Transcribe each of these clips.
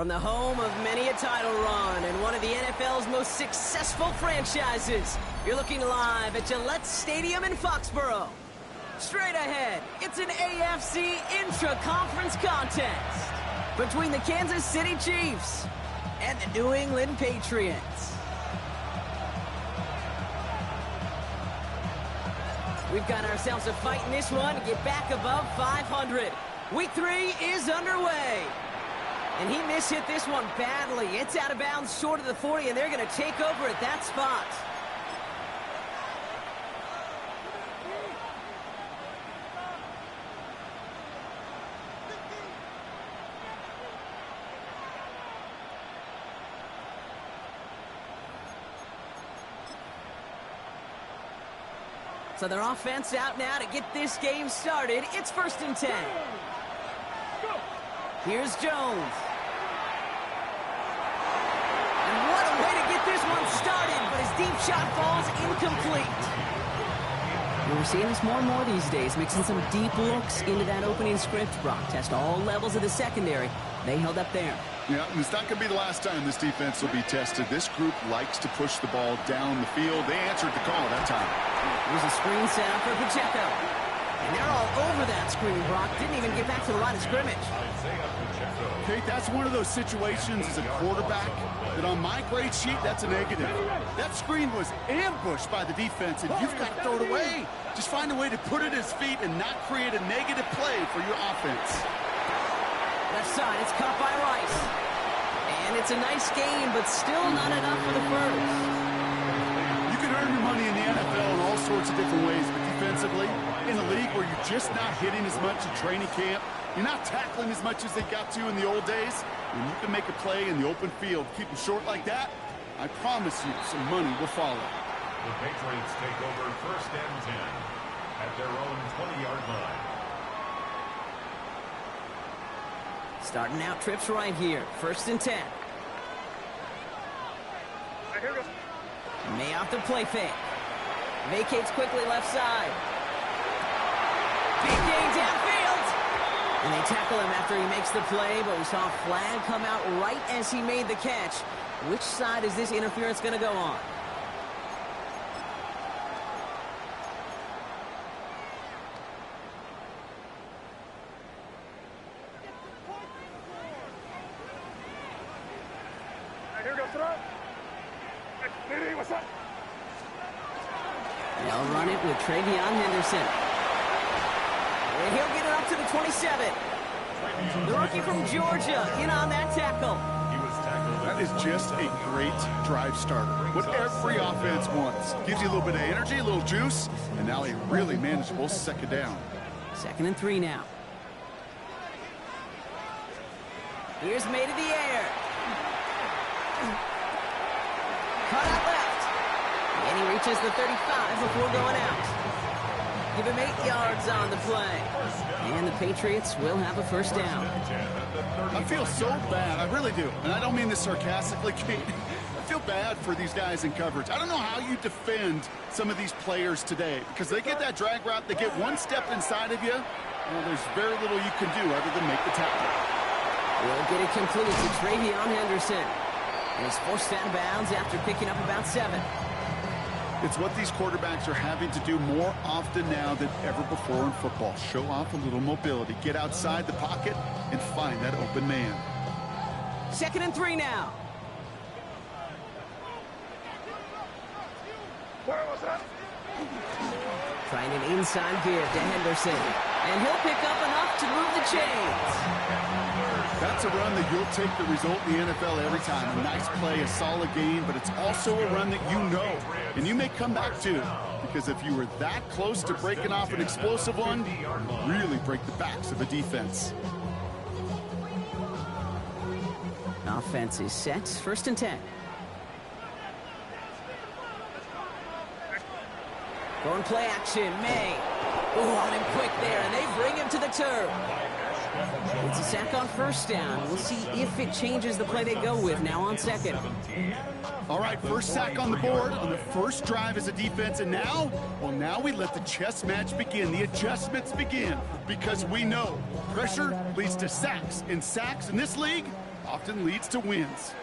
From the home of many a title run and one of the NFL's most successful franchises, you're looking live at Gillette Stadium in Foxborough. Straight ahead, it's an AFC intra-conference contest between the Kansas City Chiefs and the New England Patriots. We've got ourselves a fight in this one to get back above 500. Week 3 is underway. And he mishit this one badly. It's out of bounds short of the 40, and they're going to take over at that spot. So their offense out now to get this game started. It's 1st and 10. Here's Jones. And what a way to get this one started, but his deep shot falls incomplete. We're seeing this more and more these days, mixing some deep looks into that opening script. Brock test all levels of the secondary. They held up there. Yeah, and it's not going to be the last time this defense will be tested. This group likes to push the ball down the field. They answered the call that time. Here's a screen set up for Pacheco. And they're all over that screen, Brock. Didn't even get back to the line of scrimmage. Okay, that's one of those situations as a quarterback that on my grade sheet, that's a negative. That screen was ambushed by the defense, and you've got to throw it away. Just find a way to put it at his feet and not create a negative play for your offense. Left side, it's caught by Rice. And it's a nice game, but still not enough for the first. You can earn your money in the NFL in all sorts of different ways, but defensively, in a league where you're just not hitting as much in training camp, you're not tackling as much as they got to in the old days, when you can make a play in the open field, keep them short like that, I promise you some money will follow. The Patriots take over 1st and 10 at their own 20-yard line. Starting out trips right here. 1st and 10. May off the play fake. Vacates quickly left side. Big gain downfield. And they tackle him after he makes the play, but we saw a flag come out right as he made the catch. Which side is this interference going to go on? They'll run it with Travion Henderson. And he'll get it up to the 27. The rookie from Georgia in on that tackle. That is just a great drive starter. What every offense wants. Gives you a little bit of energy, a little juice, and now a really manageable 2nd down. 2nd and 3 now. Here's made in the air. Cut out left. And he reaches the 35 before going out. Give him 8 yards on the play. And the Patriots will have a 1st down. I feel so bad. I really do. And I don't mean this sarcastically, Kate. I feel bad for these guys in coverage. I don't know how you defend some of these players today. Because they get that drag route, they get one step inside of you. Well, there's very little you can do other than make the tackle. We'll get it complete to Travion Henderson. And he's forced out of bounds after picking up about 7. It's what these quarterbacks are having to do more often now than ever before in football. Show off a little mobility. Get outside the pocket and find that open man. 2nd and 3 now. Trying an inside give to Henderson. And he'll pick up enough to move the chains. That's a run that you'll take the result in the NFL every time. A nice play, a solid game, but it's also a run that you know and you may come back to. Because if you were that close to breaking off an explosive one, you really break the backs of a defense. Offense is set. 1st and 10. Going play action. May. Ooh, on him quick there, and they bring him to the turf. It's a sack on 1st down. We'll see if it changes the play they go with now on 2nd. All right, 1st sack on the board on the 1st drive as a defense, and now, well, now we let the chess match begin. The adjustments begin because we know pressure leads to sacks, and sacks in this league, often leads to wins.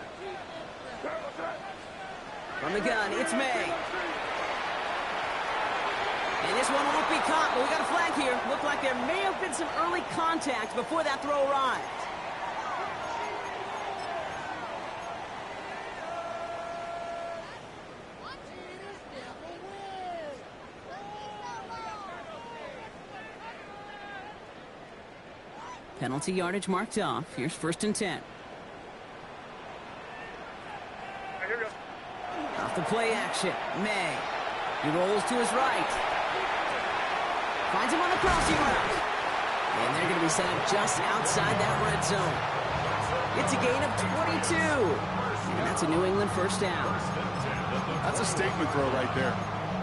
From the gun, it's May. And this one won't be caught, but we got a flag here. Looked like there may have been some early contact before that throw arrived. Penalty yardage marked off. Here's 1st and 10. Off the play action, May. He rolls to his right. Finds him on the crossing route. And they're going to be set up just outside that red zone. It's a gain of 22. And that's a New England 1st down. That's a statement throw right there.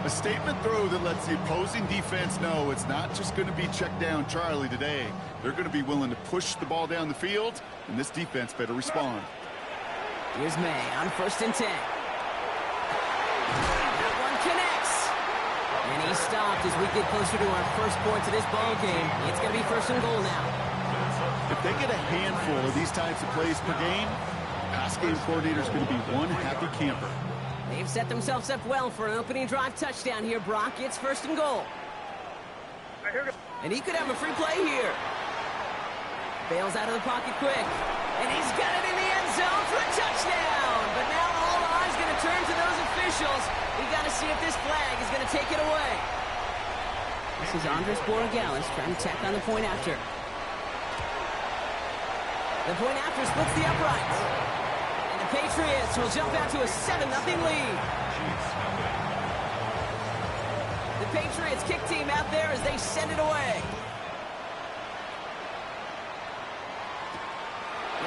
A statement throw that lets the opposing defense know it's not just going to be check down Charlie today. They're going to be willing to push the ball down the field, and this defense better respond. Here's May on 1st and 10. That one connects. And he stopped as we get closer to our first points of this ball game. It's going to be 1st and goal now. If they get a handful of these types of plays per game, pass game coordinator is going to be one happy camper. They've set themselves up well for an opening drive touchdown here, Brock. It's 1st and goal. And he could have a free play here. Bails out of the pocket quick. And he's got it in the end zone for a touchdown. But now all eyes going to turn to those officials. We got to see if this flag is going to take it away. This is Andres Borregales trying to tack on the point after. The point after splits the uprights. And the Patriots will jump out to a 7-0 lead. The Patriots kick team out there as they send it away.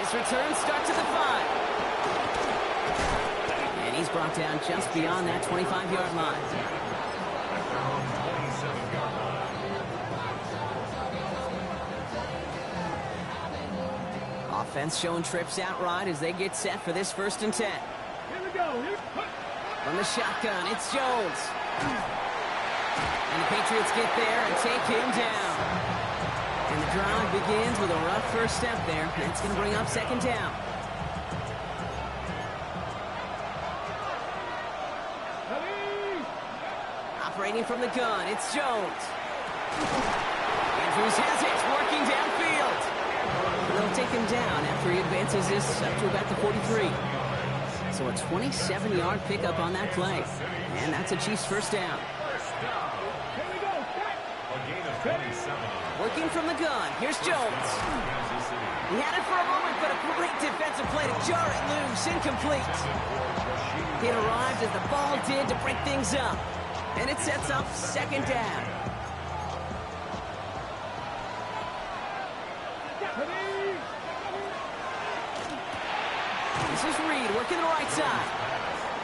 This return starts at the 5. And he's brought down just beyond that 25-yard line. Offense showing trips out right as they get set for this 1st and 10. Here we go. From the shotgun, it's Jones. And the Patriots get there and take him down. And the drive begins with a rough first step there. That's going to bring up 2nd down. Operating from the gun, it's Jones. Andrews has it, working downfield. They'll take him down after he advances this up to about the 43. So a 27-yard pickup on that play. And that's a Chiefs 1st down. Working from the gun, here's Jones. He had it for a moment, but a great defensive play to jar it loose, incomplete. It arrived as the ball did to break things up. And it sets up 2nd down. This is Reed working the right side.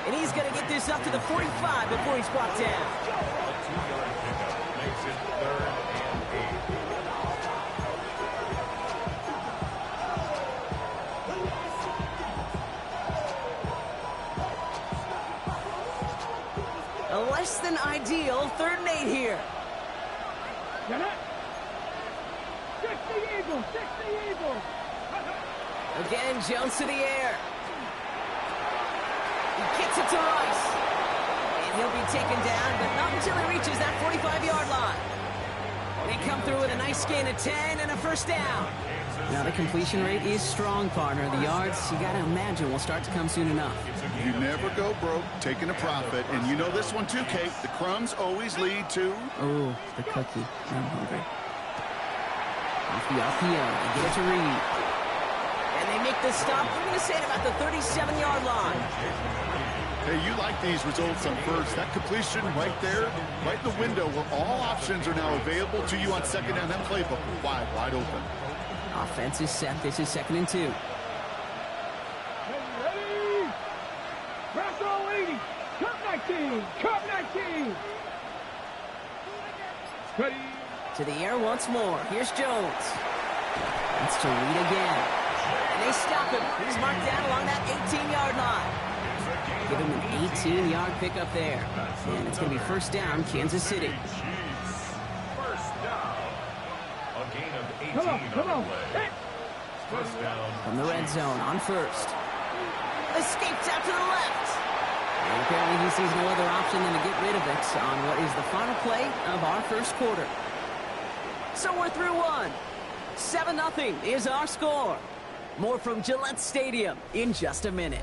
And he's going to get this up to the 45 before he's brought down. A 2-yard pickup makes it 3rd and 8. A less than ideal 3rd and 8 here. Six the Eagles. Again, Jones to the air. He gets it to Rice. And he'll be taken down, but not until he reaches that 45-yard line. They come through with a nice gain of 10 and a 1st down. Now the completion rate is strong, partner. The yards, you got to imagine, will start to come soon enough. You never go broke taking a profit. And you know this one too, Kate. The crumbs always lead to... Oh, the cookie. I'm hungry. Off the RPO, they get it to Reed. And they make the stop. We're going to say at about the 37-yard line. Hey, you like these results on first. That completion right there, right in the window where all options are now available to you on 2nd down. That playbook wide open. Offense is set. This is 2nd and 2. Ready? Press all 80. Cup 19. Ready? To the air once more. Here's Jones. That's to Reed again. And they stop him. He's marked down along that 18-yard line. Give him an 18-yard pickup there. And it's going to be 1st down, Kansas City. First down. A gain of 18 Come on. on the play. First down. From the red zone on first. Escapes out to the left. And apparently he sees no other option than to get rid of it on what is the final play of our first quarter. So we're through one. 7-0 is our score. More from Gillette Stadium in just a minute.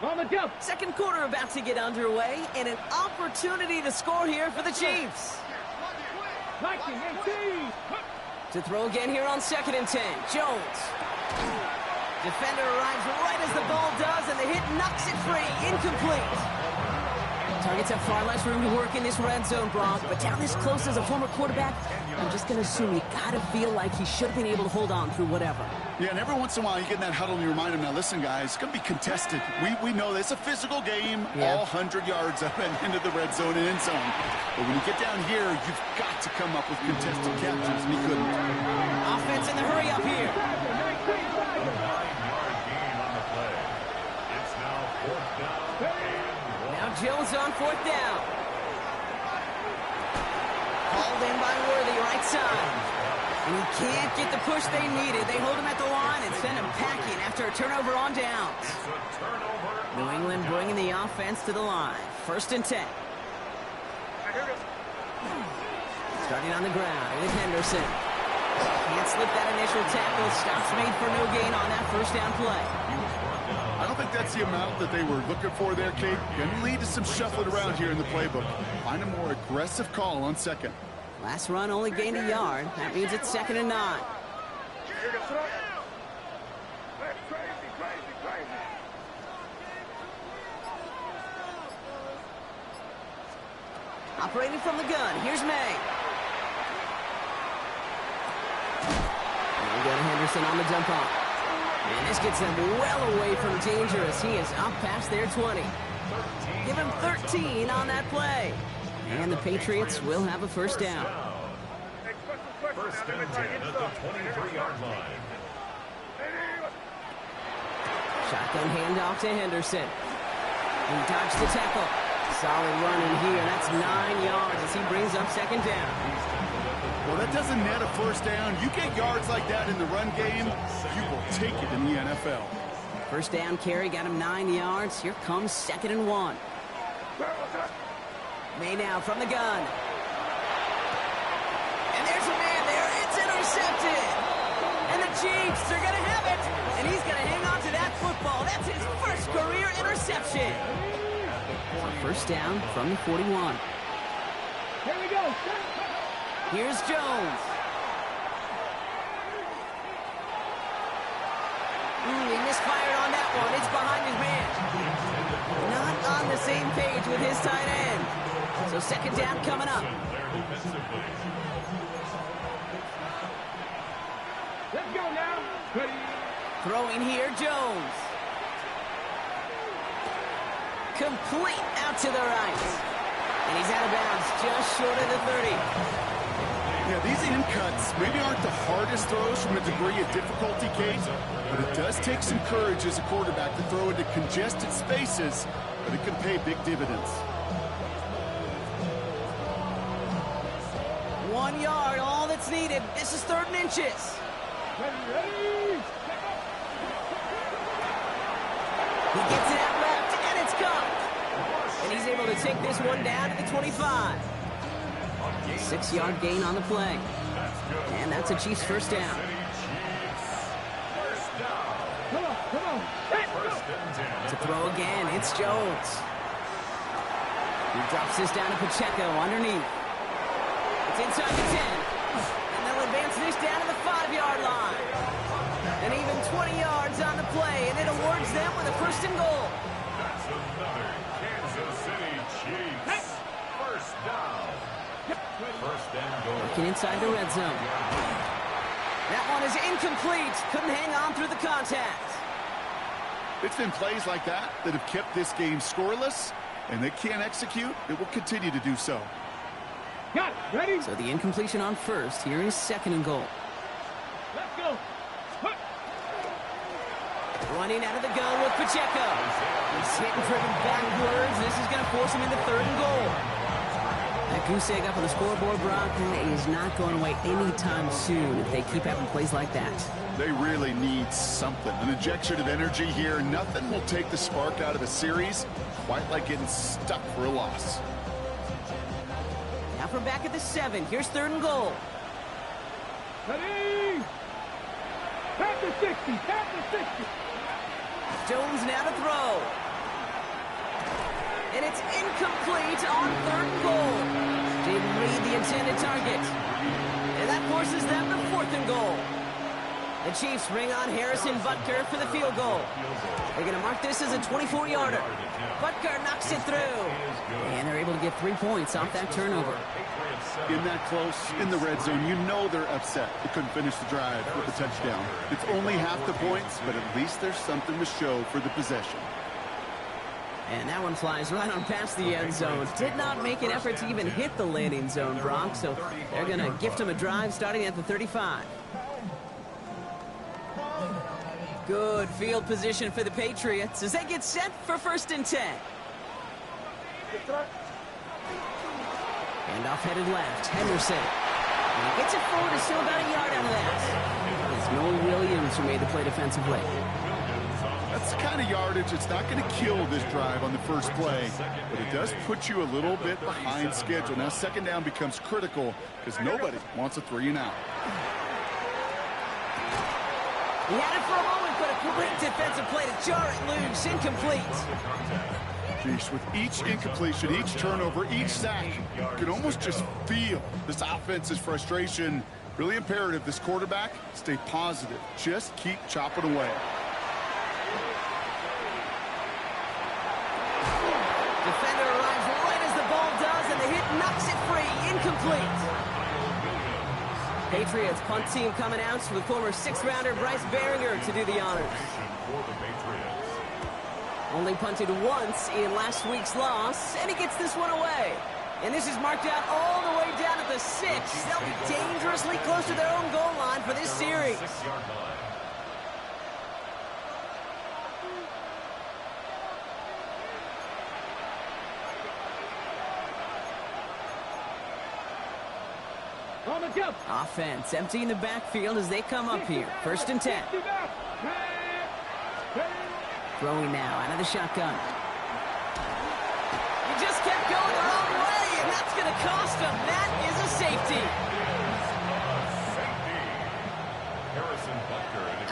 On the jump. Second quarter about to get underway, and an opportunity to score here for the Chiefs. 19, 18. To throw again here on 2nd and 10. Jones. Defender arrives right as the ball does, and the hit knocks it free. Incomplete. Targets have far less room to work in this red zone, Brock, but down this close as a former quarterback, I'm just going to assume you got to feel like he should have been able to hold on through whatever. Yeah, and every once in a while you get in that huddle and you remind him, now listen, guys, it's going to be contested. We know this. It's a physical game, all 100 yards up and into the red zone and end zone. But when you get down here, you've got to come up with contested catches, and he couldn't. Offense in the hurry up here. 9-yard gain on the play. It's now 4th down and 1. Now Jones on 4th down. Called in by Worthy, right side. And he can't get the push they needed. They hold him at the line and send him packing after a turnover on downs. It's a turnover. New England bringing the offense to the line. 1st and 10. Starting on the ground with Henderson. Can't slip that initial tackle. Stops made for no gain on that 1st down play. I don't think that's the amount that they were looking for there, Kate. Going to lead to some shuffling around here in the playbook. Find a more aggressive call on 2nd. Last run only gained a yard. That means it's 2nd and 9. Operating from the gun. Here's May. And we go to Henderson on the dump off. And this gets them well away from danger as he is up past their 20. Give him 13 on that play. And the Patriots will have a 1st down. 1st and 10 at the 23-yard line. Shotgun handoff to Henderson. He dodged the tackle. Solid run in here. That's 9 yards as he brings up 2nd down. Well, that doesn't net a 1st down. You get yards like that in the run game, you will take it in the NFL. 1st down carry got him 9 yards. Here comes 2nd and 1. May now from the gun. And there's a man there. It's intercepted. And the Chiefs are going to have it. And he's going to hang on to that football. That's his 1st career interception. 1st down from the 41. Here we go. Here's Jones. He misfired on that one. It's behind his man. Not on the same page with his tight end. So 2nd down coming up. Let's go now. Ready. Throwing here, Jones. Complete out to the right. And he's out of bounds just short of the 30. Yeah, these in cuts maybe aren't the hardest throws from a degree of difficulty, Kate, but it does take some courage as a quarterback to throw into congested spaces, but it can pay big dividends. 1 yard, all that's needed. This is 3rd and inches. Ready. He gets it out left, and it's gone. And he's able to take this one down to the 25. 6-yard gain on the play. And that's a Chiefs 1st down. Come on. To throw again, it's Jones. He drops this down to Pacheco underneath. It's inside the 10. And they'll advance this down to the 5-yard line. And even 20 yards on the play, and it awards them with a 1st and goal. That's another Kansas City Chiefs 1st down. 1st and goal. Working inside the red zone. That one is incomplete. Couldn't hang on through the contact. It's been plays like that that have kept this game scoreless, and they can't execute. It will continue to do so. Got it. Ready. So the incompletion on 1st. Here is 2nd and goal. Let's go. Running out of the gun with Pacheco. He's hit and driven backwards. This is going to force him into 3rd and goal. That goose egg up on the scoreboard, Brock, is not going away anytime soon if they keep having plays like that. They really need something. An injection of energy here. Nothing will take the spark out of a series quite like getting stuck for a loss. Now from back at the 7. Here's 3rd and goal. Ready? Tap the 60. Tap the 60. Jones now to throw. And it's incomplete on 3rd and goal. Didn't read the intended target. And that forces them to 4th and goal. The Chiefs bring on Harrison Butker for the field goal. They're going to mark this as a 24-yarder. Butker knocks it through. And they're able to get 3 points off that turnover. In that close, in the red zone, you know they're upset. They couldn't finish the drive with a touchdown. It's only half the points, but at least there's something to show for the possession. And that one flies right on past the end zone. Did not make an effort to even hit the landing zone, Brock. So they're going to gift him a drive starting at the 35. Good field position for the Patriots as they get set for 1st and 10. And off headed left, Henderson. And he gets it forward, is still about a yard out of that. It's Noah Williams who made the play defensively. That's the kind of yardage that's not going to kill this drive on the first play, but it does put you a little bit behind schedule. Now 2nd down becomes critical because nobody wants a 3-and-out. He had it for a moment, but a great defensive play to jar it loose. Incomplete. Geez, with each incompletion, each turnover, each sack, you can almost just feel this offense's frustration. Really imperative this quarterback stay positive. Just keep chopping away. Defender arrives right as the ball does, and the hit knocks it free. Incomplete. Patriots punt team coming out with former 6th-rounder Bryce Behringer to do the honors. Only punted once in last week's loss, and he gets this one away. And this is marked out all the way down at the 6. They'll be dangerously close to their own goal line for this series. On the jump. Offense emptying the backfield as they come up here. 1st and 10. Throwing now out of the shotgun. He just kept going the wrong way, and that's going to cost him. That is a safety.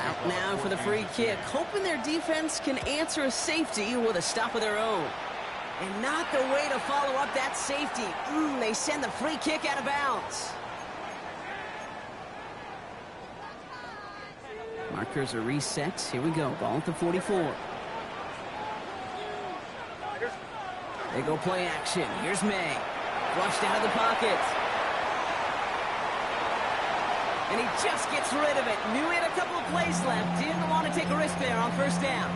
Out now for the free kick, hoping their defense can answer a safety with a stop of their own. And not the way to follow up that safety. They send the free kick out of bounds. Markers are reset. Here we go. Ball at the 44. They go play action. Here's May. Flushed out of the pocket. And he just gets rid of it. Knew he had a couple of plays left. Didn't want to take a risk there on 1st down.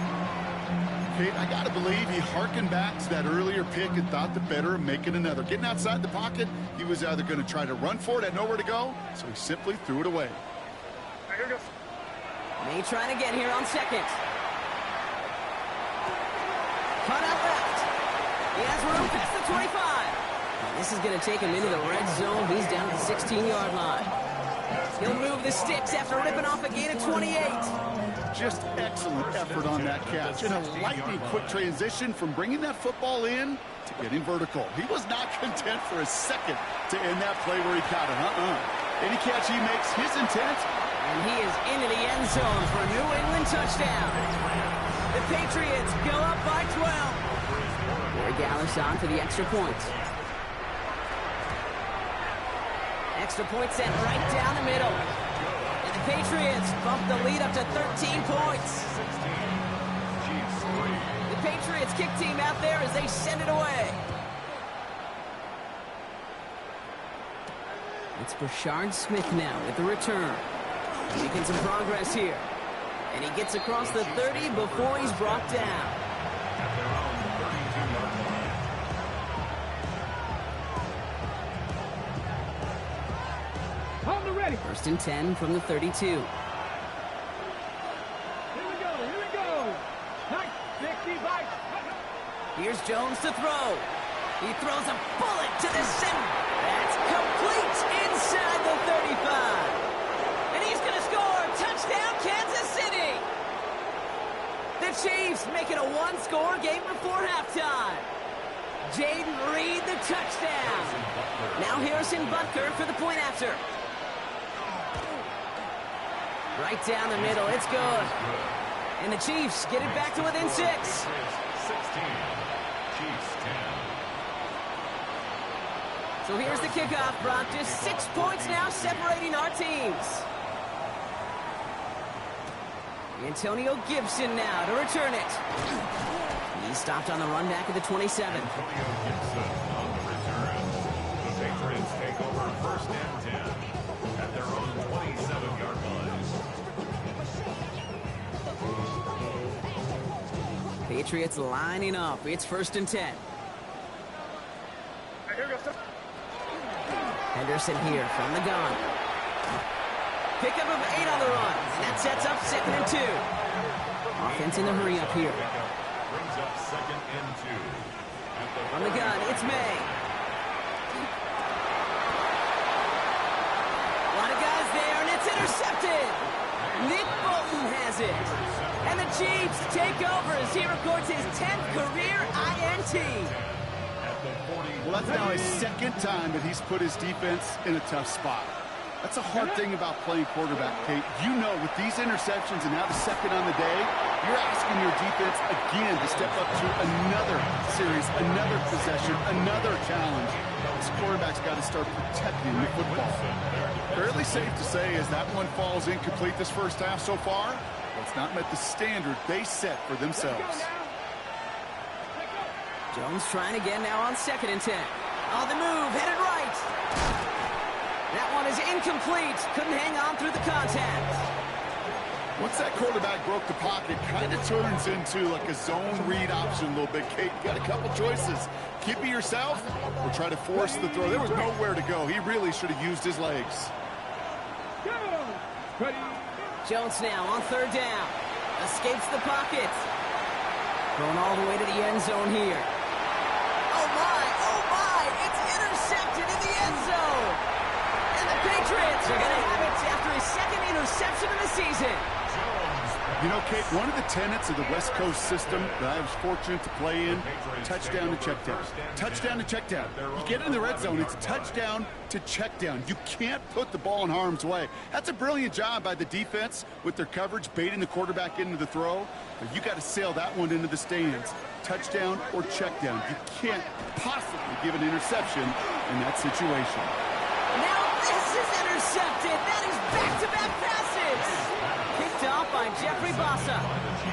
Kate, I got to believe he harkened back to that earlier pick and thought the better of making another. Getting outside the pocket, he was either going to try to run for it, had nowhere to go, so he simply threw it away. May trying to get here on 2nd. Cut out left. He has room past the 25. And this is going to take him into the red zone. He's down at the 16-yard line. He'll move the sticks after ripping off a gain of 28. Just excellent effort on that catch. And a lightning quick transition from bringing that football in to getting vertical. He was not content for a second to end that play where he caught it. Any catch he makes, his intent. And he is into the end zone for a New England touchdown. The Patriots go up by 12. Corey Gallis on for the extra point. Extra point sent right down the middle. And the Patriots bump the lead up to 13 points. The Patriots kick team out there as they send it away. It's Brashard Smith now with the return. Making some progress here. And he gets across the 30 before he's brought down. On the ready. 1st and 10 from the 32. Here we go. Here we go. Nice. Here's Jones to throw. He throws a bullet to the center. That's complete inside the 35. And he's going to score. Touchdown, Kansas City. The Chiefs make it a one-score game before halftime. Jaden Reed, the touchdown. Now Harrison Butker for the point after. Right down the middle. It's good. And the Chiefs get it back to within 6. 16. Chiefs 10. So here's the kickoff, Brock. Just 6 points now separating our teams. Antonio Gibson now to return it. He's stopped on the run back at the 27. Antonio Gibson on the return. The Patriots take over first and 10 at their own 27-yard line. Patriots lining up. It's first and 10. Henderson here from the gun. Pickup of 8 on the run. And that sets up 2nd and 2. Offense in the hurry up here. Brings up 2nd and 2. From the gun, it's May. A lot of guys there, and it's intercepted. Nick Bolton has it. And the Chiefs take over as he records his 10th career INT. Well, that's now his 2nd time that he's put his defense in a tough spot. That's a hard thing about playing quarterback, Kate. You know, with these interceptions and now the 2nd on the day, you're asking your defense again to step up to another series, another possession, another challenge. This quarterback's got to start protecting the football. Fairly safe to say as that one falls incomplete this first half so far, it's not met the standard they set for themselves. Jones trying again now on 2nd and 10. On the move, headed right. That one is incomplete. Couldn't hang on through the contact. Once that quarterback broke the pocket, kind of turns into like a zone read option a little bit, Kate. You got a couple choices. Keep it yourself or try to force the throw. There was nowhere to go. He really should have used his legs. Jones now on 3rd down. Escapes the pocket. Going all the way to the end zone here. Oh my, it's intercepted in the end zone. And the Patriots are going to have it after his 2nd interception of the season. You know, Kate, one of the tenets of the West Coast system that I was fortunate to play in, touchdown to check down. Touchdown to check down. You get in the red zone, it's touchdown to check down. You can't put the ball in harm's way. That's a brilliant job by the defense with their coverage, baiting the quarterback into the throw. But you got to sail that one into the stands. Touchdown or check down. You can't possibly give an interception in that situation. Now this is intercepted. That is back-to-back passes. Kicked off by Jeffrey Bossa.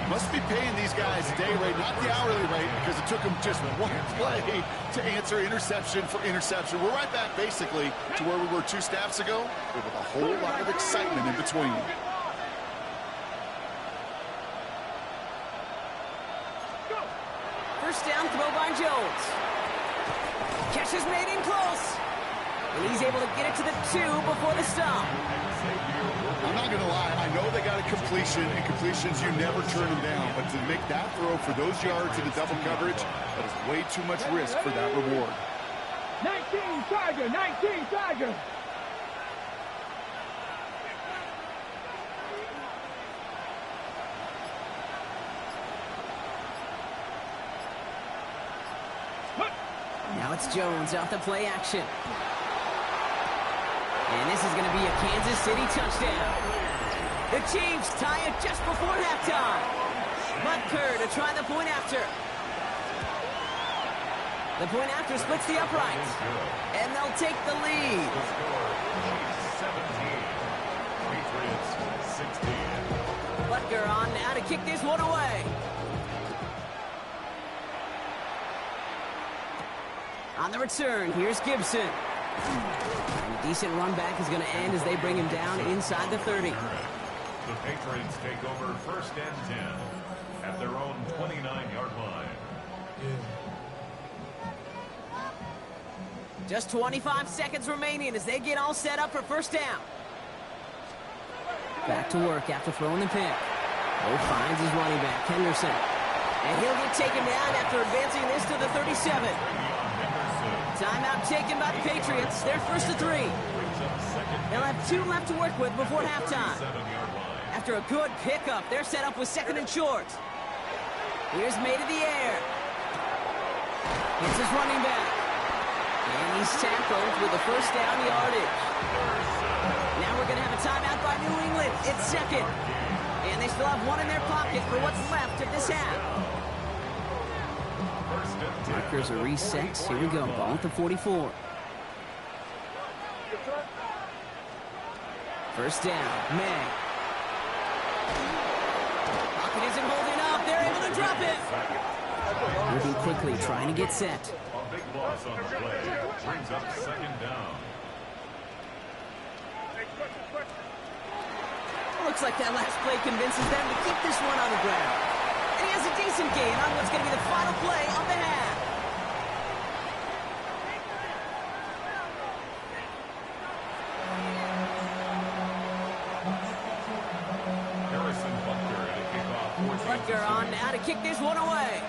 Must be paying these guys a day rate, not the hourly rate, because it took them just one play to answer interception for interception. We're right back, basically, to where we were 2 snaps ago, but with a whole lot of excitement in between. First down throw by Jones. Catch is made in close. And he's able to get it to the 2 before the stop. I'm not going to lie. I know they got a completion, and completions, you never turn them down. But to make that throw for those yards in the double coverage, that is way too much risk for that reward. 19 Tiger, 19 Tiger. Now it's Jones off the play action. And this is going to be a Kansas City touchdown. The Chiefs tie it just before halftime. Butker to try the point after. The point after splits the upright. And they'll take the lead. Patriots 16. Butker on now to kick this one away. On the return, here's Gibson. And a decent run back is going to end as they bring him down inside the 30. The Patriots take over first and 10 at their own 29-yard line. Just 25 seconds remaining as they get all set up for first down. Back to work after throwing the pick. Oh, finds his running back, Henderson. And he'll get taken down after advancing this to the 37. Timeout taken by the Patriots. They're first to 3. They'll have 2 left to work with before halftime. After a good pickup, they're set up with second and short. Here's May to the air. It's his running back. And he's tackled with a first down yardage. Now we're going to have a timeout by New England. It's second. And they still have 1 in their pocket for what's left of this half. Markers are reset. Here we go. Ball at the 44. First down. May. Pocket isn't holding up. They're able to drop it. Moving quickly, trying to get set. A big loss on the play. Brings up second down. Looks like that last play convinces them to keep this one on the ground. And he has a decent gain on what's going to be the final play of the half. Harrison Butker at a kickoff. Butker on now to kick this one away.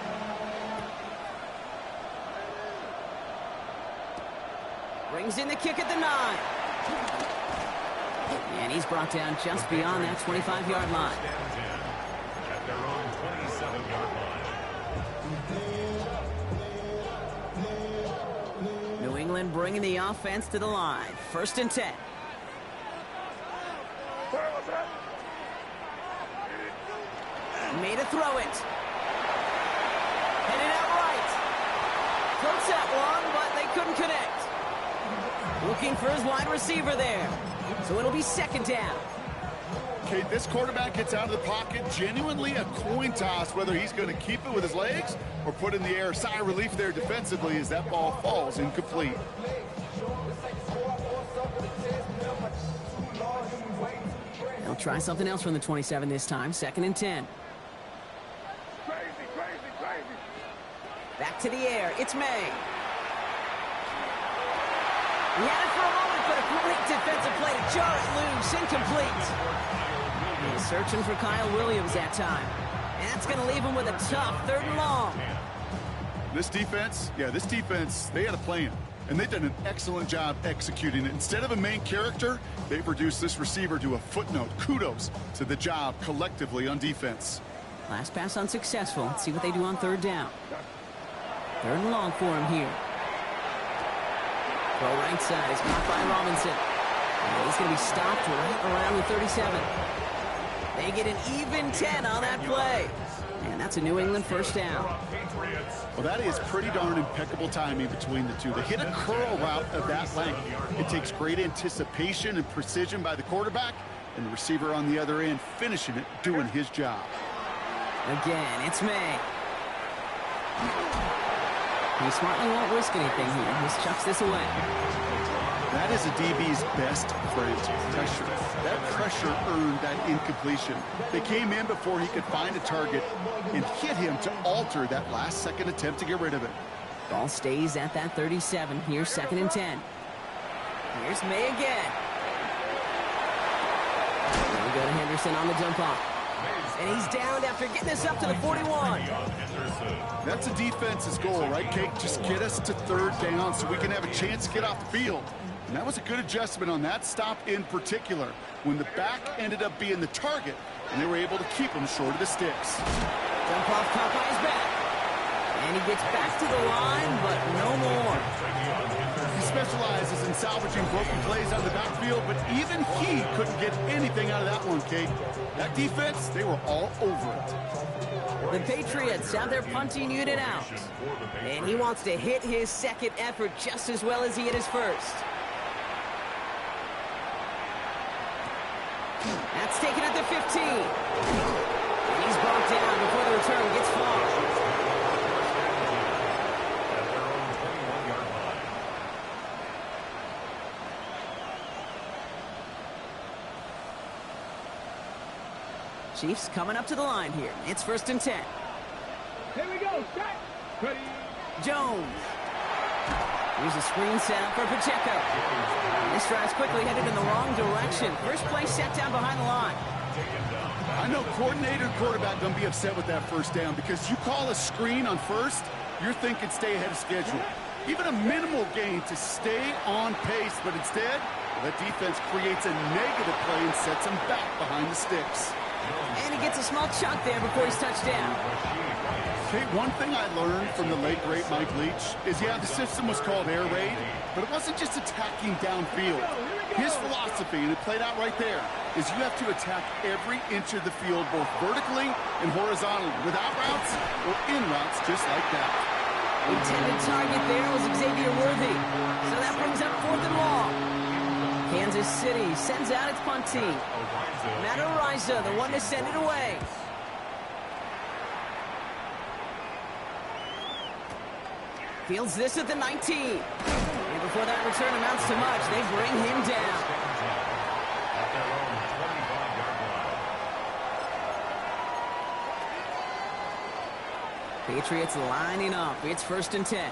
Brings in the kick at the 9. And he's brought down just beyond that 25-yard line. At their own 27-yard line. New England bringing the offense to the line. First and 10. Made a throw it. Headed out right. Close that one, but they couldn't connect. Looking for his wide receiver there. So it'll be second down. Okay, this quarterback gets out of the pocket, genuinely a coin toss whether he's going to keep it with his legs or put in the air. Sigh of relief there defensively as that ball falls incomplete. They'll try something else from the 27 this time. Second and 10. Back to the air. It's May. He had it for a moment, but a great defensive play to jar it loose. Incomplete. He's searching for Kyle Williams that time. And that's going to leave him with a tough 3rd and long. This defense, they had a plan. And they've done an excellent job executing it. Instead of a main character, they've reduced this receiver to a footnote. Kudos to the job collectively on defense. Last pass unsuccessful. Let's see what they do on 3rd down. 3rd and long for him here. Throw right side is caught by Robinson. And he's going to be stopped right around the 37. They get an even 10 on that play. And that's a New England first down. Well, that is pretty darn impeccable timing between the two. They hit a curl route of that length. It takes great anticipation and precision by the quarterback, and the receiver on the other end finishing it, doing his job. Again, it's May. He smartly won't risk anything here. Just chucks this away. That is a DB's best friend, pressure. That pressure earned that incompletion. They came in before he could find a target and hit him to alter that last-second attempt to get rid of it. Ball stays at that 37. Here's second and 10. Here's May again. There we go to Henderson on the dump off. And he's downed after getting this up to the 41. That's a defense's goal, right, Kate? Just get us to 3rd down so we can have a chance to get off the field. And that was a good adjustment on that stop in particular, when the back ended up being the target, and they were able to keep him short of the sticks. Dump off caught by his back. And he gets back to the line, but no more. He specializes in salvaging broken plays out of the backfield, but even he couldn't get anything out of that one, Kate. That defense, they were all over it. The Patriots have their punting unit out. And he wants to hit his second effort just as well as he hit his first. That's taken at the 15. And he's brought down before the return gets far. Chiefs coming up to the line here. It's first and 10. Here we go. Set. Ready. Jones. Here's a screen set up for Pacheco. This drive's quickly headed in the wrong direction. First play set down behind the line. I know coordinator and quarterback going to be upset with that first down because you call a screen on first, you're thinking stay ahead of schedule. Even a minimal gain to stay on pace, but instead, the defense creates a negative play and sets him back behind the sticks. And he gets a small chunk there before he's touched down. Okay, one thing I learned from the late, great Mike Leach is, yeah, the system was called air raid, but it wasn't just attacking downfield. His philosophy, and it played out right there, is you have to attack every inch of the field, both vertically and horizontally, without routes or in routes, just like that. Intended target there was Xavier Worthy. So that brings up 4th and long. Kansas City sends out its punt team. Matt Ariza, the one to send it away. Fields this at the 19. And before that return amounts to much, they bring him down. At their own 25-yard line. Patriots lining up. It's 1st and 10.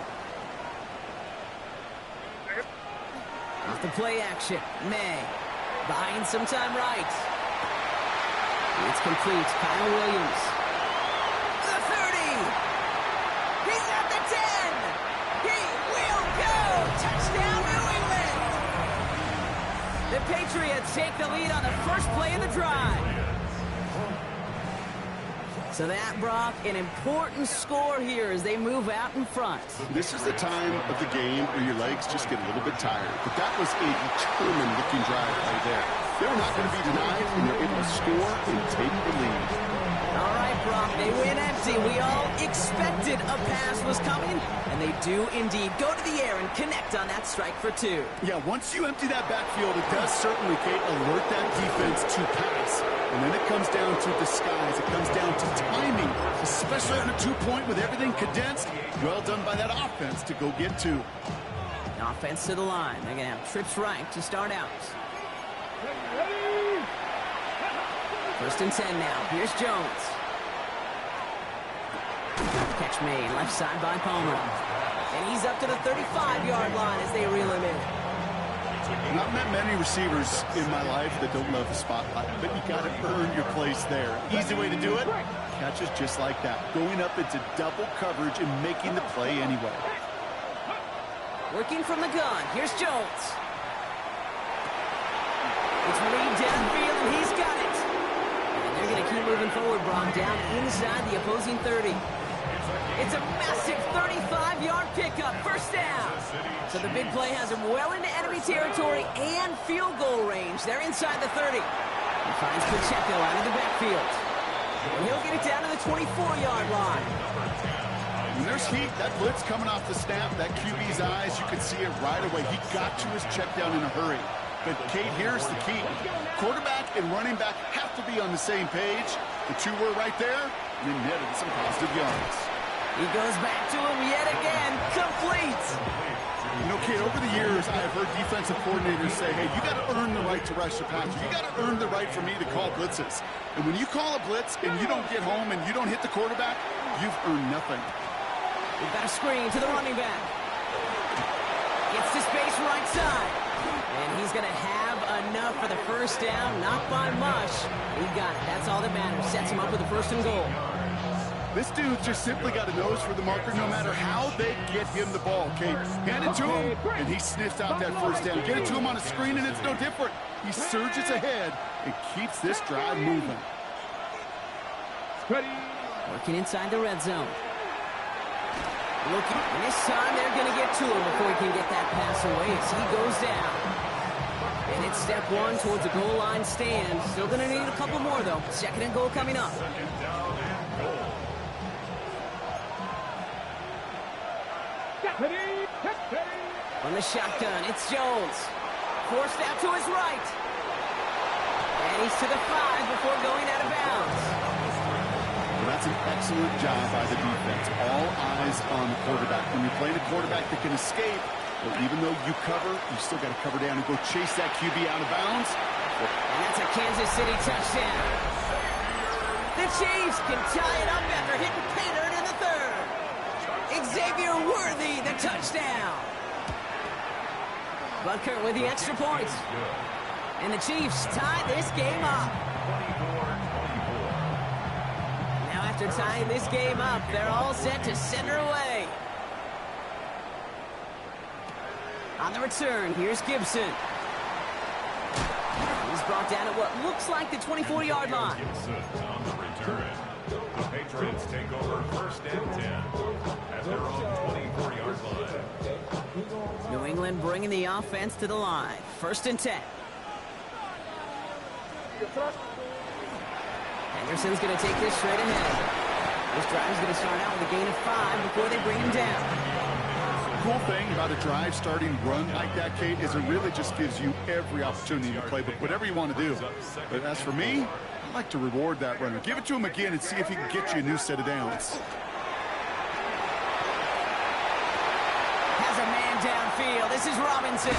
Off the play action. May. Buying some time right. It's complete. Kyle Williams. The 30. He's at the 10. He will go. Touchdown, New England. The Patriots take the lead on the first play of the drive. So that, Brock, an important score here as they move out in front. This is the time of the game where your legs just get a little bit tired. But that was a determined-looking drive right there. They were not going to be denied, and they're able to score and take the lead. All right, Brock, they win empty. We all expected a pass was coming, and they do indeed go to the air and connect on that strike for 2. Yeah, once you empty that backfield, it does certainly, Kate, alert that defense to pass. And then it comes down to disguise. It comes down to timing, especially on a 2-point with everything condensed. Well done by that offense to go get 2. Offense to the line. They're going to have trips right to start out. 1st and 10 now. Here's Jones. Catch made. Left side by Palmer. And he's up to the 35-yard line as they reel him in. Not met many receivers in my life that don't love the spotlight, but you got to earn your place there. Easy way to do it, catches just like that. Going up into double coverage and making the play anyway. Working from the gun. Here's Jones. It's Reed downfield, and he's got it. And they're going to keep moving forward, Brock, down inside the opposing 30. It's a massive 35-yard pickup. First down. So the big play has him well into enemy territory and field goal range. They're inside the 30. He finds Pacheco out of the backfield. And he'll get it down to the 24-yard line. When there's heat, that blitz coming off the snap, that QB's eyes, you can see it right away. He got to his check down in a hurry. But, Kate, here's the key. Quarterback and running back have to be on the same page. The 2 were right there, and they netted some positive yards. He goes back to him yet again. Complete. You know, Kate, over the years, I have heard defensive coordinators say, hey, you got to earn the right to rush the passer. You got to earn the right for me to call blitzes. And when you call a blitz and you don't get home and you don't hit the quarterback, you've earned nothing. We've got a screen to the running back. Gets to space right side. And he's going to have enough for the first down. Not by much. He got it. That's all that matters. Sets him up with a 1st and goal. This dude just simply got a nose for the marker no matter how they get him the ball, Kate. Hand it to him, and he sniffs out that first down. Get it to him on a screen, and it's no different. He surges ahead and keeps this drive moving. Working inside the red zone. Looking, and this time they're going to get to him before he can get that pass away as he goes down. And it's step 1 towards a goal line stand. Still going to need a couple more, though. 2nd and goal coming up. On the shotgun, it's Jones. Forced out to his right. And he's to the 5 before going out of bounds. Well, that's an excellent job by the defense. All eyes on the quarterback. When you're playing a quarterback that can escape, well, even though you cover, you still got to cover down and go chase that QB out of bounds. And that's a Kansas City touchdown. The Chiefs can tie it up after hitting Pater in the 3rd. Xavier Worthy, the touchdown. Butker with the extra point. And the Chiefs tie this game up. After tying this game up, they're all set to send her away. On the return, here's Gibson. He's brought down at what looks like the 24-yard line. Gibson on the return. The Patriots take over first and 10 at their own 24-yard line. New England bringing the offense to the line. First and 10. Henderson's going to take this straight ahead. This drive is going to start out with a gain of 5 before they bring him down. The cool thing about a drive starting run like that, Kate, is it really just gives you every opportunity to play with whatever you want to do. But as for me, I like to reward that runner. Give it to him again and see if he can get you a new set of downs. Has a man downfield. This is Robinson.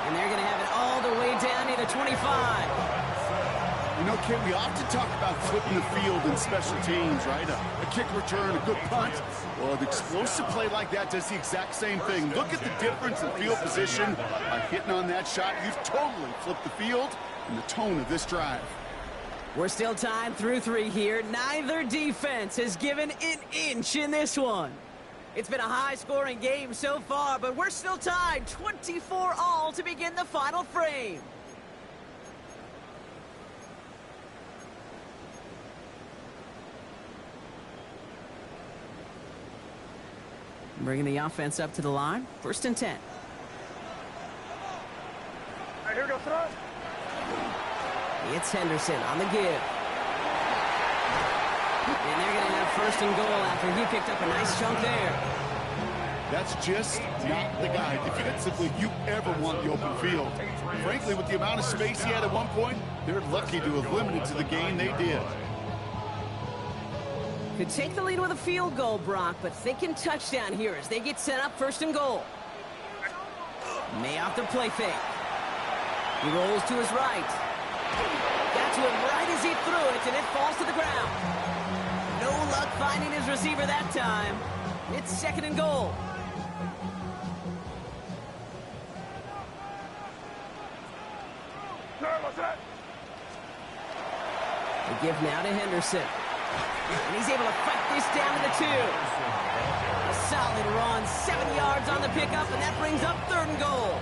And they're going to have it all the way down near the 25. You know, Kate, we often talk about flipping the field in special teams, right? A kick return, a good punt. Well, an explosive play like that does the exact same thing. Look at the difference in field position. By hitting on that shot, you've totally flipped the field and the tone of this drive. We're still tied through 3 here. Neither defense has given an inch in this one. It's been a high-scoring game so far, but we're still tied 24-all to begin the final frame. Bringing the offense up to the line. First and 10. All right, here we go, throw. It's Henderson on the give. And they're going to have first and goal after he picked up a nice chunk there. That's just not the guy defensively you ever want the open field. Frankly, with the amount of space he had at one point, they're lucky to have limited to the game they did. Could take the lead with a field goal, Brock, but thinking touchdown here as they get set up first and goal. May off the play fake. He rolls to his right. Got to him right as he threw it, and it falls to the ground. No luck finding his receiver that time. It's second and goal. The give now to Henderson. And he's able to fight this down to the 2. A solid run, 7 yards on the pickup, and that brings up third and goal.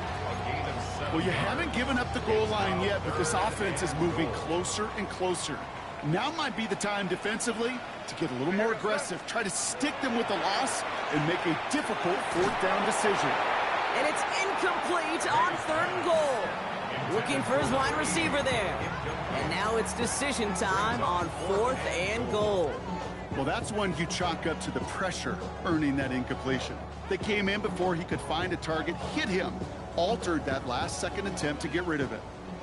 Well, you haven't given up the goal line yet, but this offense is moving closer and closer. Now might be the time defensively to get a little more aggressive, try to stick them with the loss, and make a difficult fourth down decision. And it's incomplete on third and goal. Looking for his wide receiver there. And now it's decision time on fourth and goal. Well, that's one you chalk up to the pressure earning that incompletion. They came in before he could find a target, hit him, altered that last-second attempt to get rid of it.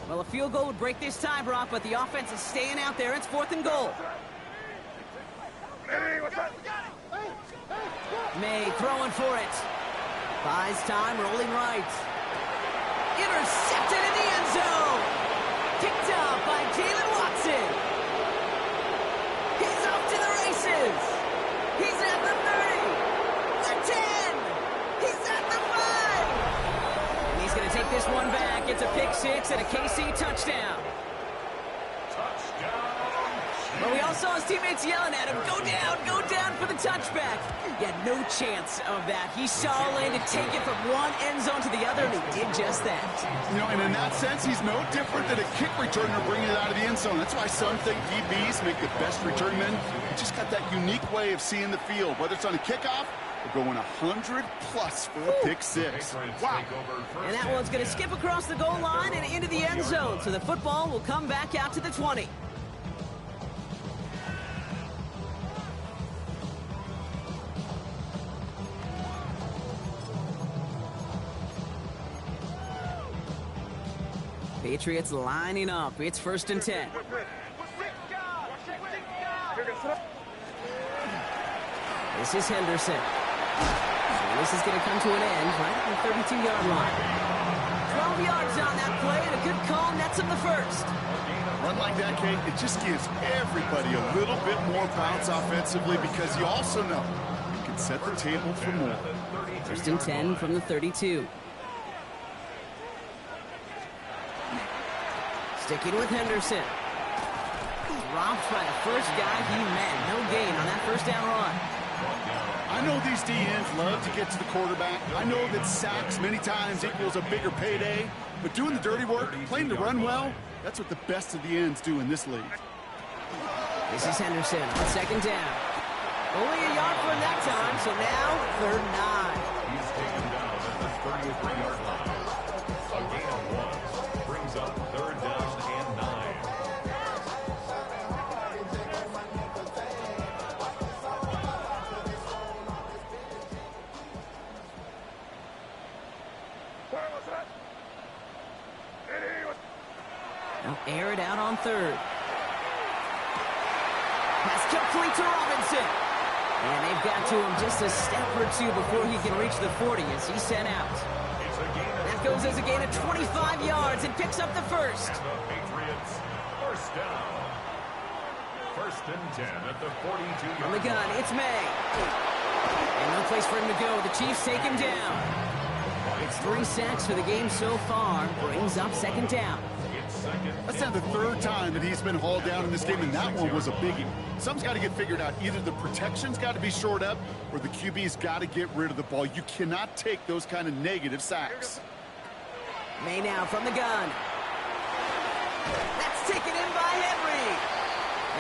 Well, a field goal would break this tie, Brock, but the offense is staying out there. It's fourth and goal. May throwing for it. Buys time, rolling right. Intercepted in the end zone. Picked up by Jalen Watson. He's off to the races. He's at the 30. The 10. He's at the 5. And he's going to take this one back. It's a pick 6 and a KC touchdown. But we all saw his teammates yelling at him, go down for the touchback. He had no chance of that. He saw a lane to take it from one end zone to the other, and he did just that. You know, and in that sense, he's no different than a kick returner bringing it out of the end zone. That's why some think DBs make the best return men. He just got that unique way of seeing the field, whether it's on a kickoff or going 100-plus for a pick 6. Wow. And that one's going to skip across the goal line and into the end zone, so the football will come back out to the 20. Patriots lining up. It's first and 10. This is Henderson. And this is going to come to an end right at the 32-yard line. 12 yards on that play, and a good call nets him the first. Run like that, Kate, it just gives everybody a little bit more bounce offensively because you also know you can set the table for more. First and 10 from the 32. Sticking with Henderson. Dropped by the first guy he met. No gain on that first down run. I know these DNs love to get to the quarterback. I know that sacks many times equals a bigger payday, but doing the dirty work, playing to run well, that's what the best of the ends do in this league. This is Henderson on second down. Only a yard for him that time, so now 3rd and 9. He's taken down at the 33-yard line. A gain of 1 brings up 3rd down and 9. They'll air it out on 3rd. Pass complete to Robinson. And they've got to him just a step or two before he can reach the 40 as he's sent out. That goes as a gain of 25 yards and picks up the first. And the Patriots, first down. 1st and 10 at the 42-yard From the gun, it's May. And no place for him to go. The Chiefs take him down. It's 3 sacks for the game so far. Brings up 2nd down. That's now the 3rd time that he's been hauled down in this game, and that one was a biggie. Something's got to get figured out. Either the protection's got to be shored up, or the QB's got to get rid of the ball. You cannot take those kind of negative sacks. May now from the gun. That's taken in by Henry.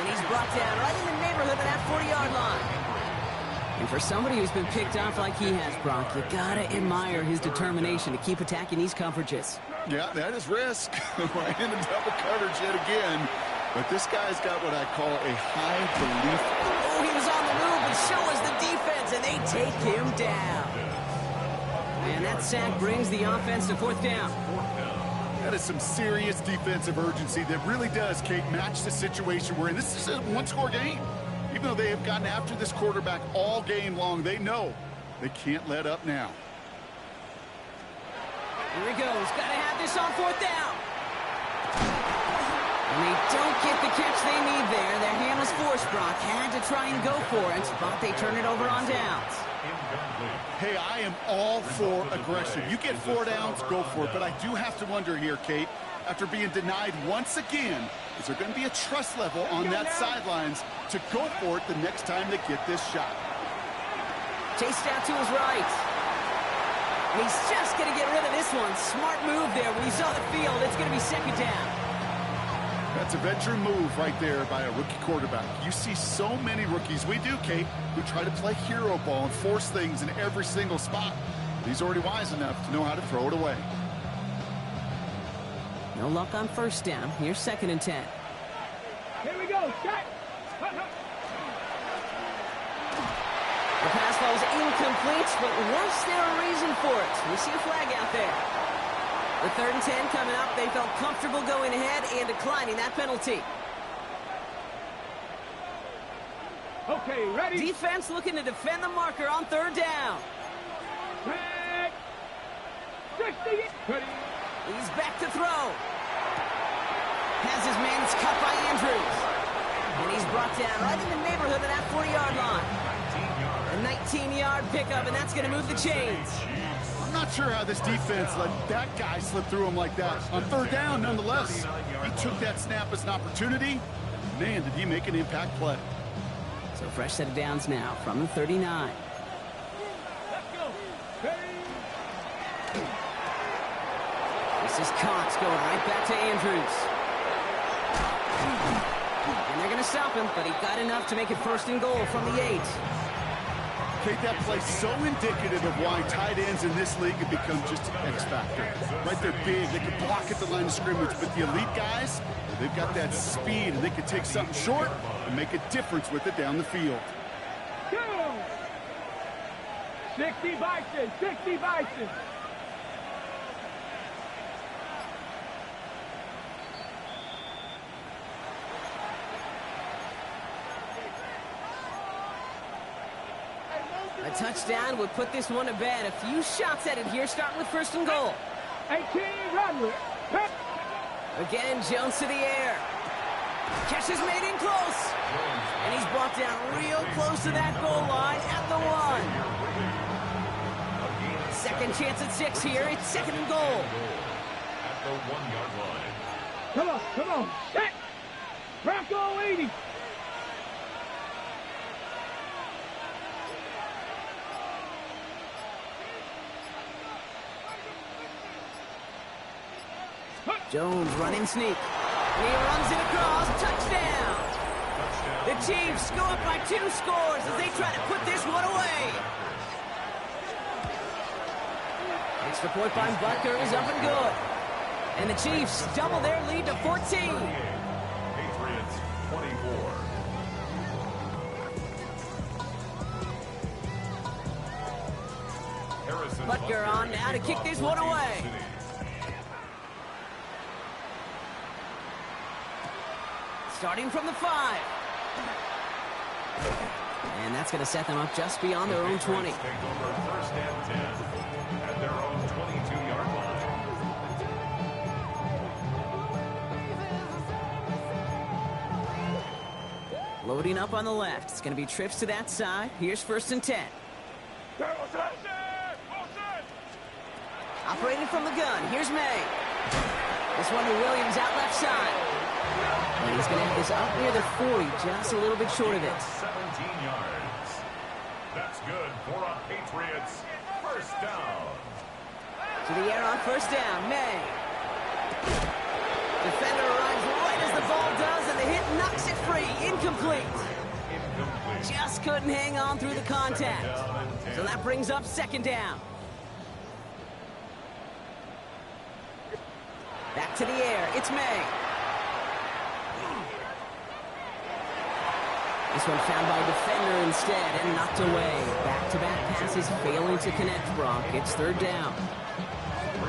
And he's brought down right in the neighborhood of that 40-yard line. And for somebody who's been picked off like he has, Brock, you got to admire his determination to keep attacking these coverages. Yeah, that is risk. Right into double coverage yet again. But this guy's got what I call a high belief. Oh, he was on the move, but so was the defense, and they take him down. And that sack brings the offense to 4th down. That is some serious defensive urgency that really does, Kate, match the situation we're in. This is a one-score game. Even though they have gotten after this quarterback all game long, they know they can't let up now. Here he goes. Got to have this on 4th down. And they don't get the catch they need there. Their hand was forced, Brock. Had to try and go for it, but they turn it over on downs. Hey, I am all for aggression. You get 4 downs, go for it. But I do have to wonder here, Kate, after being denied once again, is there going to be a trust level on that sidelines to go for it the next time they get this shot? Chased out to his right. And he's just going to get rid of this one. Smart move there. When he saw the field, it's going to be 2nd down. That's a veteran move right there by a rookie quarterback. You see so many rookies, we do, Kate, who try to play hero ball and force things in every single spot. But he's already wise enough to know how to throw it away. No luck on 1st down. Here's 2nd and 10. Here we go. Set. The pass ball is incomplete, but was there a reason for it? We see a flag out there. The 3rd and 10 coming up. They felt comfortable going ahead and declining that penalty. Okay, ready? Defense looking to defend the marker on 3rd down. Red. 60. Ready. He's back to throw. Has his man, it's cut by Andrews. And he's brought down right in the neighborhood of that 40-yard line. A 19-yard pickup, and that's going to move the chains. I'm not sure how this defense let that guy slip through him like that. On 3rd down, nonetheless, he took that snap as an opportunity. Man, did he make an impact play. So fresh set of downs now from the 39. Let's go. Ready. This is Cox going right back to Andrews. And they're going to stop him, but he got enough to make it 1st and goal from the 8. Kate, that play so indicative of why tight ends in this league have become just an X factor. Right, they're big, they can block at the line of scrimmage, but the elite guys, they've got that speed, and they can take something short and make a difference with it down the field. Go. 60 Bison. 60 Bison. A touchdown would put this one to bed. A few shots at it here, starting with 1st and goal. 18, run with it. Again, Jones to the air. Catch is made in close. And he's brought down real close to that goal line at the 1. 2nd chance at 6 here. It's 2nd and goal. At the 1-yard line. Come on, come on. Set. Bronco 80. Jones running sneak. And he runs it across. Touchdown. The Chiefs go up by 2 scores as they try to put this one away. Extra point by Butker is up and good. And the Chiefs double their lead to 14. Patriots 24. Butker on now to kick this one away. Starting from the 5. And that's going to set them up just beyond their own 20. Take over first and 10 at their own 22-yard line. Loading up on the left. It's going to be trips to that side. Here's first and 10. Operating from the gun. Here's May. This one to Williams out left side. And he's going to have this up near the 40, just a little bit short of it. 17 yards. That's good for a Patriots first down. To the air on first down, May. Defender arrives right as the ball does, and the hit knocks it free. Incomplete. Just couldn't hang on through the contact. So that brings up second down. Back to the air. It's May. This one found by a defender instead and knocked away. Back-to-back passes failing to connect, Brock. It's third down.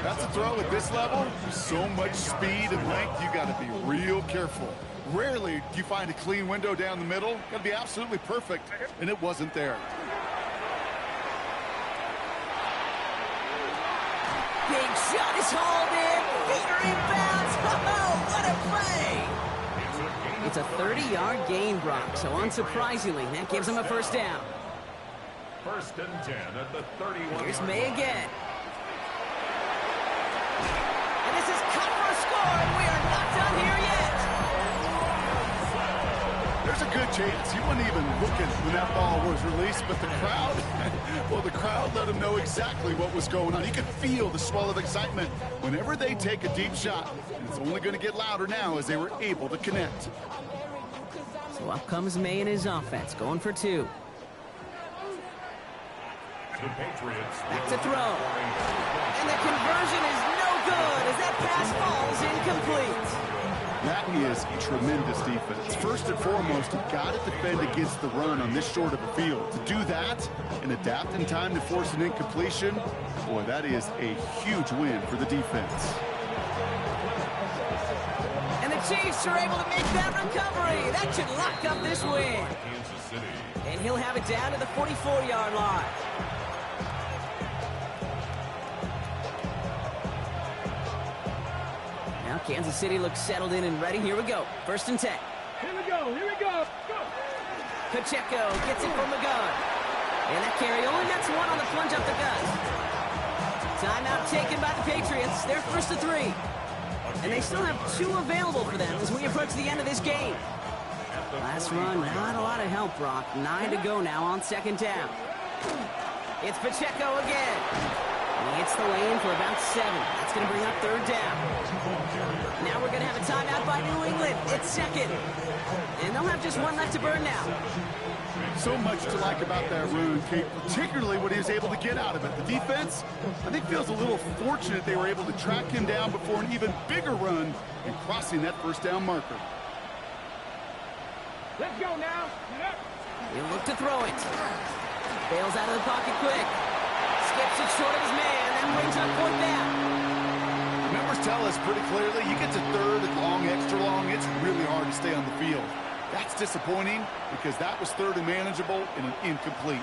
That's a throw at this level. So much speed and length, you got to be real careful. Rarely do you find a clean window down the middle. Got to be absolutely perfect, and it wasn't there. Big shot is hauled in. Feeder inbounds. Oh, what a play! It's a 30-yard gain, Brock, so unsurprisingly, that gives him a first down. First and 10 at the 31. Here's May again. And this is cut for a score, and we are not done here yet. There's a good chance he wasn't even looking when that ball was released, but the crowd, well, the crowd let him know exactly what was going on. You could feel the swell of excitement whenever they take a deep shot. And it's only going to get louder now as they were able to connect. So up comes May and his offense, going for 2. The Patriots Back to throw. And the conversion is no good as that pass falls incomplete. That is tremendous defense. First and foremost, you've got to defend against the run on this short of a field. To do that and adapt in time to force an incompletion, boy, that is a huge win for the defense. And the Chiefs are able to make that recovery. That should lock up this win. Kansas City. And he'll have it down to the 44-yard line. Now Kansas City looks settled in and ready. Here we go. First and 10. Here we go. Here we go. Go. Pacheco gets it from the gun. And that carry only gets one on the plunge up the gut. Timeout taken by the Patriots. They're first to 3. And they still have 2 available for them as we approach the end of this game. Last run, not a lot of help, Brock. 9 to go now on second down. It's Pacheco again. And he hits the lane for about 7. That's going to bring up third down. Now we're going to have a timeout by New England. It's second. And they'll have just 1 left to burn now. So much to like about that run, Kate, particularly what he was able to get out of it. The defense, I think, feels a little fortunate they were able to track him down before an even bigger run and crossing that first down marker. Let's go now. He'll look to throw it. Bails out of the pocket quick. Skips it short of his man, then brings up fourth down. Numbers tell us pretty clearly, you get to third and long, extra long, it's really hard to stay on the field. That's disappointing because that was third and manageable and an incomplete.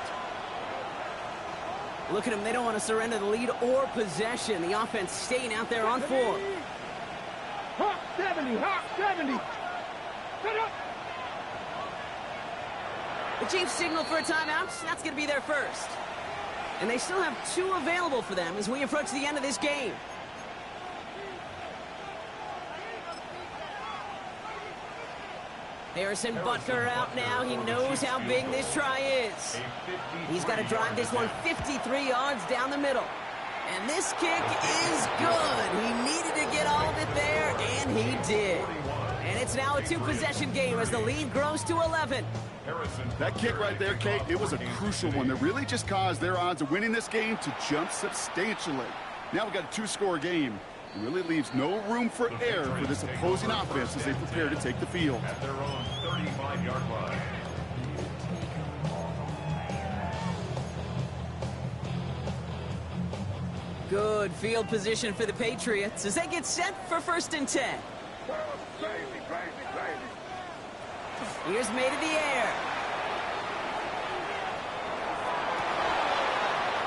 Look at them. They don't want to surrender the lead or possession. The offense staying out there on 4. Hawk 70. Hawk 70. Set up. The Chiefs signal for a timeout. That's going to be their first. And they still have 2 available for them as we approach the end of this game. Harrison Butker out now. He knows how big this try is. He's got to drive this one 53 yards down the middle. And this kick is good. He needed to get all of it there, and he did. And it's now a two-possession game as the lead grows to 11. That kick right there, Kate, it was a crucial one that really just caused their odds of winning this game to jump substantially. Now we've got a two-score game. It really leaves no room for error for this opposing offense as they prepare to take the field. At their own 35-yard line. Good field position for the Patriots as they get set for 1st and 10. Here's May to the air.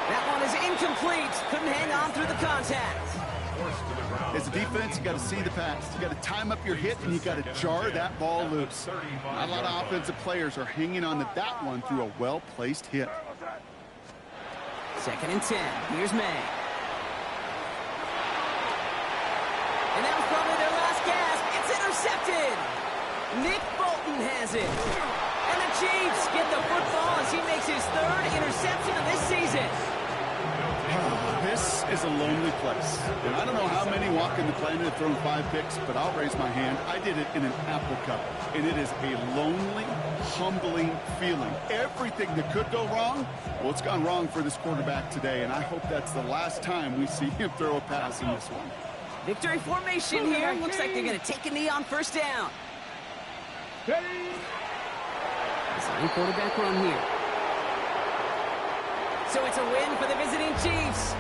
That one is incomplete. Couldn't hang on through the contact. As a defense, you got to see the pass. You got to time up your hit, and you got to jar that ball loose. Not a lot of offensive players are hanging on to that one through a well-placed hit. 2nd and 10. Here's May. And that was probably their last gasp. It's intercepted. Nick Bolton has it. And the Chiefs get the football as he makes his 3rd interception of this season. This is a lonely place. And I don't know how many walking the planet have thrown 5 picks, but I'll raise my hand. I did it in an Apple Cup. And it is a lonely, humbling feeling. Everything that could go wrong, well, it's gone wrong for this quarterback today. And I hope that's the last time we see him throw a pass in this one. Victory formation here. Looks like they're going to take a knee on 1st down. Design quarterback run here. So it's a win for the visiting Chiefs.